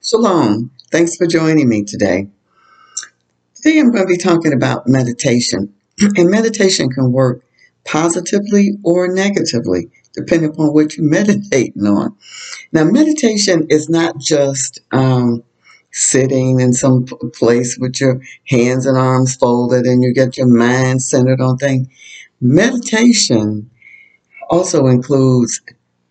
Shalom. Thanks for joining me today. Today I'm going to be talking about meditation. And meditation can work positively or negatively, depending upon what you're meditating on. Now, meditation is not just sitting in some place with your hands and arms folded and you get your mind centered on things. Meditation also includes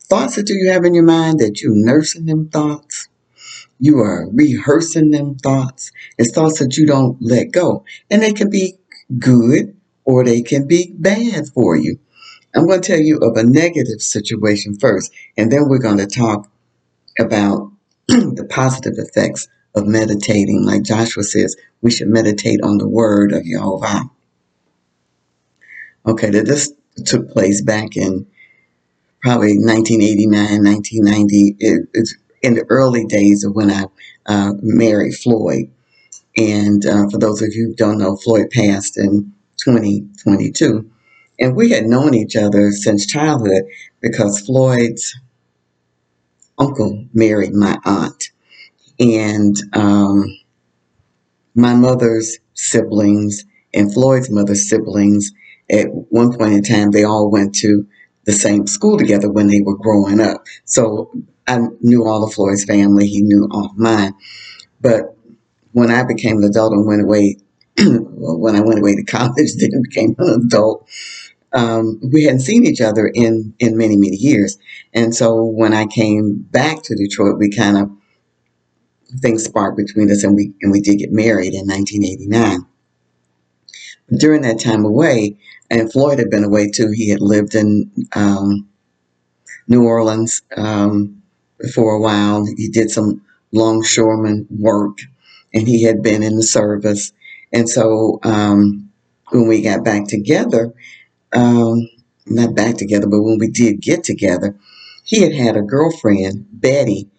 thoughts that you have in your mind that you're nursing them thoughts. You are rehearsing them thoughts. It's thoughts that you don't let go. And they can be good or they can be bad for you. I'm going to tell you of a negative situation first, and then we're going to talk about the positive effects of meditating. Like Joshua says, we should meditate on the word of Jehovah. Okay, this took place back in probably 1989, 1990. It's in the early days of when I married Floyd. And for those of you who don't know, Floyd passed in 2022. And we had known each other since childhood because Floyd's uncle married my aunt. And my mother's siblings and Floyd's mother's siblings, at one point in time, they all went to the same school together when they were growing up. So I knew all of Floyd's family. He knew all of mine. But when I became an adult and went away, when I went away to college, then became an adult, we hadn't seen each other in many, many years. And so when I came back to Detroit, we kind of, things sparked between us, and we did get married in 1989. During that time away, and Floyd had been away too, he had lived in New Orleans for a while. He did some longshoreman work, and he had been in the service. And so when we got back together, not back together, but when we did get together, he had had a girlfriend, Betty,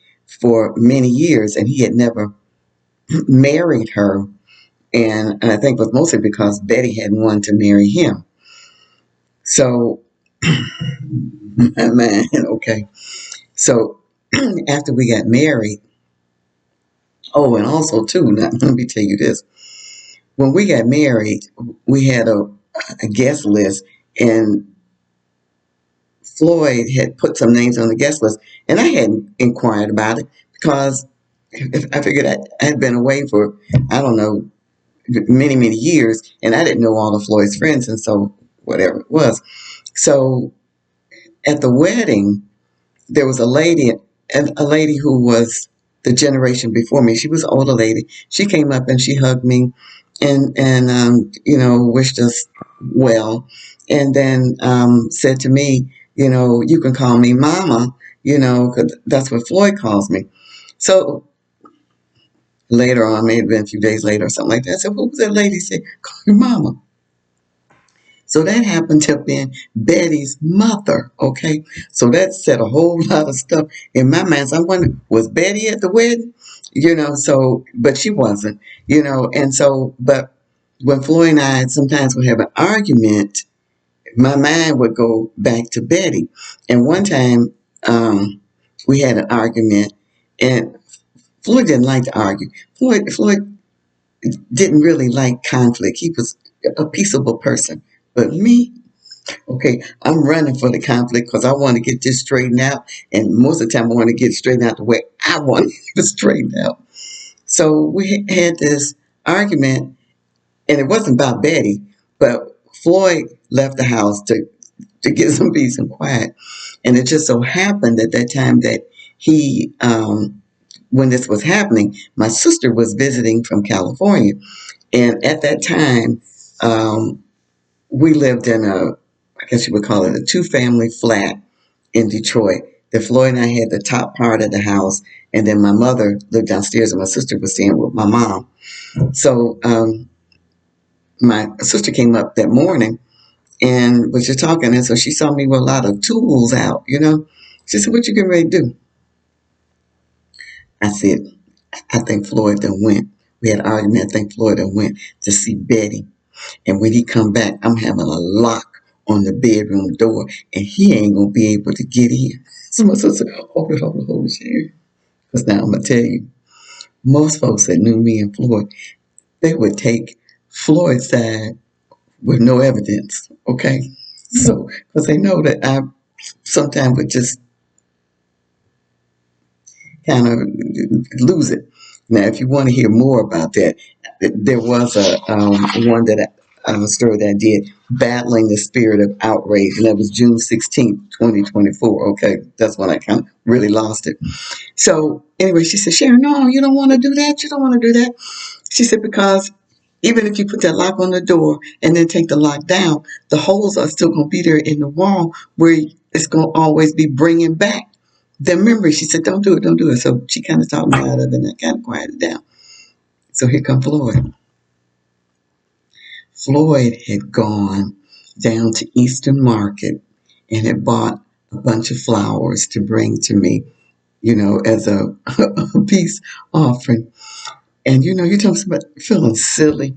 for many years, and he had never married her. And I think it was mostly because Betty hadn't wanted to marry him. So, man, okay. So after we got married, oh, and also too, now, let me tell you this. When we got married, we had a guest list, and Floyd had put some names on the guest list, and I hadn't inquired about it because I figured I had been away for, I don't know, many, many years, and I didn't know all of Floyd's friends, and so whatever it was. So at the wedding, there was a lady who was the generation before me. She was an older lady. She came up and she hugged me and wished us well, and then said to me, you can call me Mama, because that's what Floyd calls me. So later on, may have been a few days later or something like that, I said, what was that lady say? Call you Mama. So that happened to have been Betty's mother, okay? So that said a whole lot of stuff in my mind. So I'm wondering, was Betty at the wedding? But she wasn't, and so, but when Floyd and I sometimes would have an argument, my mind would go back to Betty. And one time, we had an argument, and Floyd didn't like to argue. Floyd didn't really like conflict. He was a peaceable person. But me, okay, I'm running for the conflict because I want to get this straightened out. And most of the time, I want to get it straightened out the way I want it straightened out. So we had this argument, and it wasn't about Betty, but Floyd left the house to get some peace and quiet. And it just so happened at that time that he, when this was happening, my sister was visiting from California. And at that time, we lived in I guess you would call it a two-family flat in Detroit. That Floyd and I had the top part of the house, and then my mother lived downstairs, and my sister was staying with my mom. So my sister came up that morning and was just talking, and so she saw me with a lot of tools out, She said, what you getting ready to do? I said, I think Floyd done went. We had an argument. I think Floyd done went to see Betty. And when he come back, I'm having a lock on the bedroom door, and he ain't going to be able to get in. So my sister said, hold it, Shar. Because now I'm going to tell you. most folks that knew me and Floyd, they would take Floyd's side with no evidence. Okay, so because they know that I sometimes would just kind of lose it. Now, if you want to hear more about that, there was a one that a story that I did, battling the spirit of outrage, and that was June 16th, 2024. Okay, that's when I kind of really lost it. So anyway, she said, Sharon, no, you don't want to do that. You don't want to do that. She said, because even if you put that lock on the door and then take the lock down, the holes are still going to be there in the wall where it's going to always be bringing back the memory. She said, don't do it, don't do it. So she kind of talked me out of it and I kind of quieted down. So here come Floyd. Floyd had gone down to Eastern Market and had bought a bunch of flowers to bring to me, as a peace offering. And you're talking about feeling silly.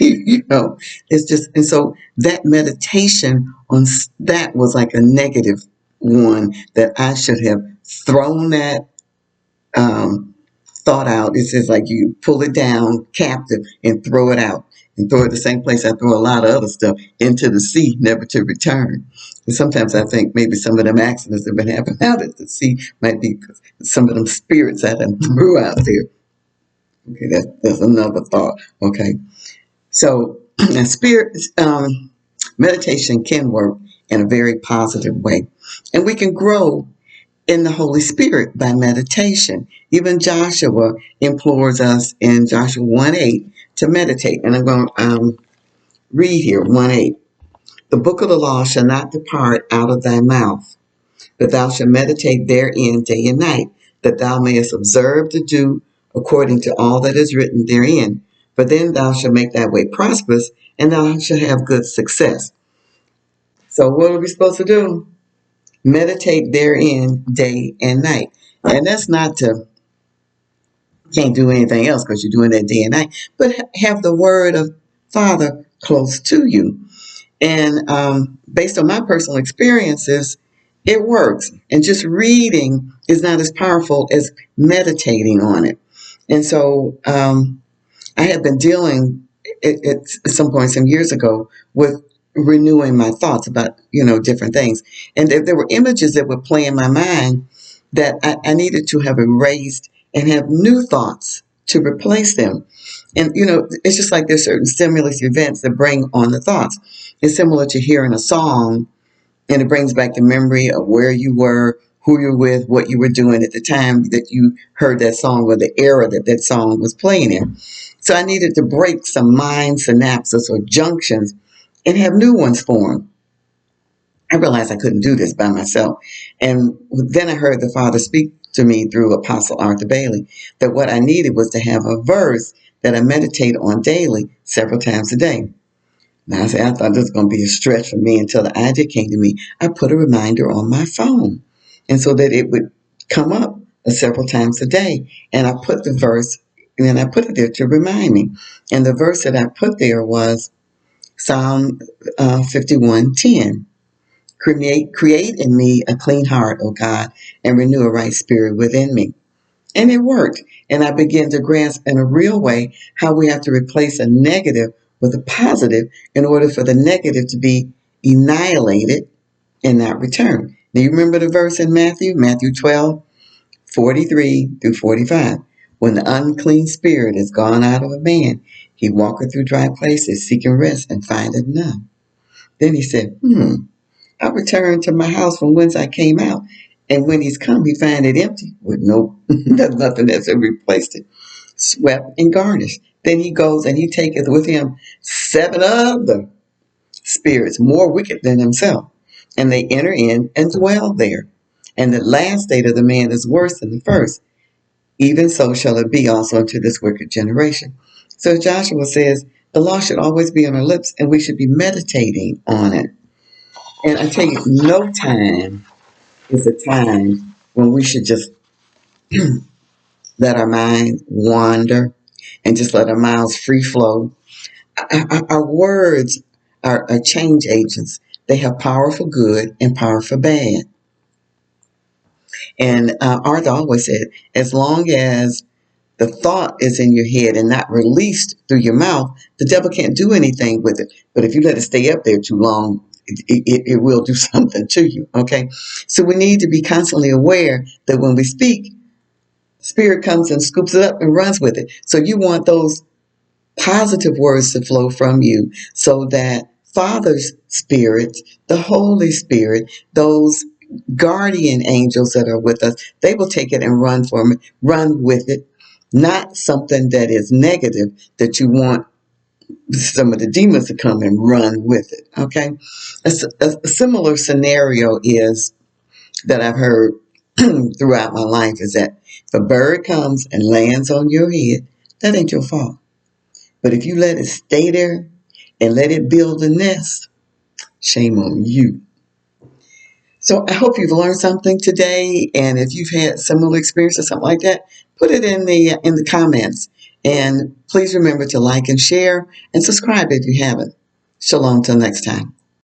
you know, it's just, and so that meditation on that was like a negative one that I should have thrown that um, thought out. It says like you pull it down captive and throw it out and throw it the same place I throw a lot of other stuff into the sea, never to return. And sometimes I think maybe some of them accidents that have been happening out at the sea might be some of them spirits I done threw out there. Okay, that's another thought. Okay, so spirit meditation can work in a very positive way, and we can grow in the Holy Spirit by meditation. Even Joshua implores us in Joshua 1:8 to meditate. And I'm going to read here 1:8. The book of the law shall not depart out of thy mouth, but thou shalt meditate therein day and night, that thou mayest observe to do according to all that is written therein. For then thou shalt make thy way prosperous, and thou shalt have good success. So what are we supposed to do? Meditate therein day and night. And that's not to can't do anything else because you're doing that day and night, but have the word of Father close to you. And based on my personal experiences, it works. And just reading is not as powerful as meditating on it. And so I had been dealing at some point some years ago with renewing my thoughts about different things, and there were images that would play in my mind that I needed to have erased and have new thoughts to replace them. And it's just like there's certain stimulus events that bring on the thoughts. It's similar to hearing a song and it brings back the memory of where you were, who you're with, what you were doing at the time that you heard that song or the era that that song was playing in. So I needed to break some mind synapses or junctions and have new ones form. I realized I couldn't do this by myself. And then I heard the Father speak to me through Apostle Arthur Bailey that what I needed was to have a verse that I meditate on daily several times a day. Now, I thought this was going to be a stretch for me until the idea came to me. I put a reminder on my phone, and so that it would come up several times a day. And I put the verse, and then I put it there to remind me. And the verse that I put there was Psalm 51:10. Create in me a clean heart, O God, and renew a right spirit within me. And it worked. And I began to grasp in a real way how we have to replace a negative with a positive in order for the negative to be annihilated and not returned. Now you remember the verse in Matthew 12:43-45. When the unclean spirit is gone out of a man, he walketh through dry places, seeking rest, and findeth none. Then he said, I returned to my house from whence I came out. And when he's come, he find it empty with there's nothing that's replaced it, swept and garnished. Then he goes and he taketh with him 7 other spirits more wicked than himself, and they enter in and dwell there. And the last state of the man is worse than the first. Even so shall it be also unto this wicked generation. So Joshua says the law should always be on our lips, and we should be meditating on it. And I tell you, no time is a time when we should just let our mind wander and just let our mouths free flow. Our words are change agents. They have power for good and power for bad. And Arthur always said, as long as the thought is in your head and not released through your mouth, the devil can't do anything with it. But if you let it stay up there too long, it will do something to you. Okay. So we need to be constantly aware that when we speak, spirit comes and scoops it up and runs with it. So you want those positive words to flow from you so that Father's Spirit, the Holy Spirit, those guardian angels that are with us, they will take it and run with it. Not something that is negative that you want some of the demons to come and run with it. Okay. A similar scenario is that I've heard throughout my life is that if a bird comes and lands on your head, that ain't your fault. But if you let it stay there and let it build a nest, shame on you. So I hope you've learned something today. And if you've had similar experience or something like that, put it in the comments. And please remember to like and share and subscribe if you haven't. Shalom till next time.